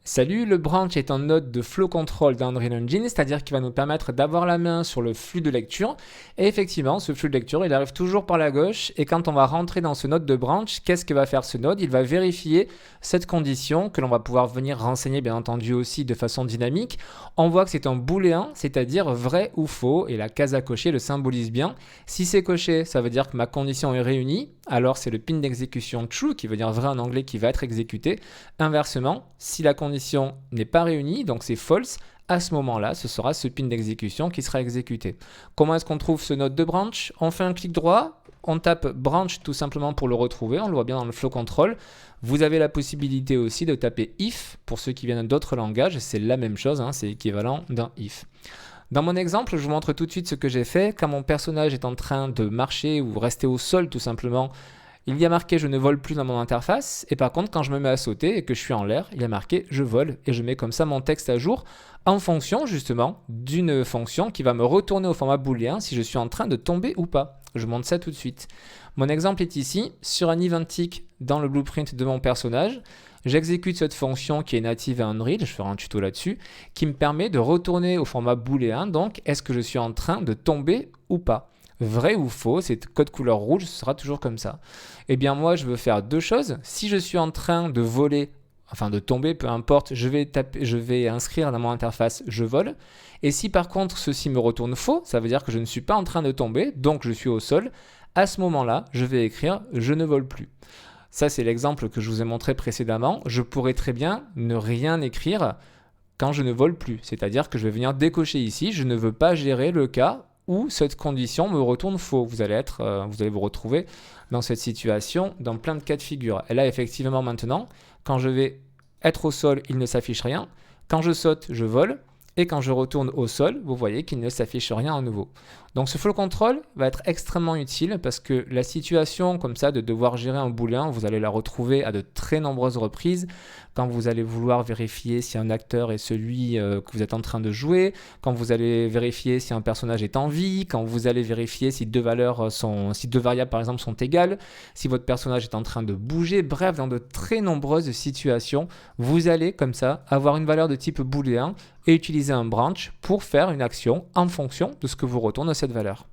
Salut, le branch est un node de flow control d'Unreal Engine, c'est-à-dire qu'il va nous permettre d'avoir la main sur le flux de lecture. Et effectivement, ce flux de lecture, il arrive toujours par la gauche. Et quand on va rentrer dans ce node de branch, qu'est-ce que va faire ce node? Il va vérifier cette condition que l'on va pouvoir venir renseigner, bien entendu, aussi de façon dynamique. On voit que c'est un booléen, c'est-à-dire vrai ou faux. Et la case à cocher le symbolise bien. Si c'est coché, ça veut dire que ma condition est réunie. Alors c'est le pin d'exécution true, qui veut dire vrai en anglais, qui va être exécuté. Inversement, si la condition n'est pas réunie, donc c'est false, à ce moment-là, ce sera ce pin d'exécution qui sera exécuté. Comment est-ce qu'on trouve ce node de branch? On fait un clic droit, on tape branch tout simplement pour le retrouver, on le voit bien dans le flow control. Vous avez la possibilité aussi de taper if, pour ceux qui viennent d'autres langages, c'est la même chose, c'est équivalent d'un if. Dans mon exemple, je vous montre tout de suite ce que j'ai fait. Quand mon personnage est en train de marcher ou rester au sol tout simplement, il y a marqué je ne vole plus dans mon interface, et par contre quand je me mets à sauter et que je suis en l'air, il y a marqué je vole, et je mets comme ça mon texte à jour en fonction justement d'une fonction qui va me retourner au format booléen si je suis en train de tomber ou pas. Je montre ça tout de suite. Mon exemple est ici, sur un event tick dans le blueprint de mon personnage. J'exécute cette fonction qui est native à Unreal, je ferai un tuto là-dessus, qui me permet de retourner au format booléen, donc est-ce que je suis en train de tomber ou pas? Vrai ou faux, c'est code couleur rouge, ce sera toujours comme ça. Eh bien moi, je veux faire deux choses. Si je suis en train de voler, enfin de tomber, peu importe, je vais inscrire dans mon interface je vole. Et si par contre ceci me retourne faux, ça veut dire que je ne suis pas en train de tomber, donc je suis au sol. À ce moment-là, je vais écrire je ne vole plus. Ça, c'est l'exemple que je vous ai montré précédemment. Je pourrais très bien ne rien écrire quand je ne vole plus. C'est-à-dire que je vais venir décocher ici, je ne veux pas gérer le cas où cette condition me retourne faux. Vous allez vous retrouver dans cette situation dans plein de cas de figure. Et là, effectivement, maintenant, quand je vais être au sol, il ne s'affiche rien. Quand je saute, je vole. Et quand je retourne au sol, vous voyez qu'il ne s'affiche rien à nouveau. Donc ce flow control va être extrêmement utile parce que la situation comme ça de devoir gérer un booléen, vous allez la retrouver à de très nombreuses reprises. Quand vous allez vouloir vérifier si un acteur est celui que vous êtes en train de jouer, quand vous allez vérifier si un personnage est en vie, quand vous allez vérifier si deux variables par exemple sont égales, si votre personnage est en train de bouger, bref, dans de très nombreuses situations, vous allez comme ça avoir une valeur de type booléen et utiliser un branch pour faire une action en fonction de ce que vous retourne cette valeur.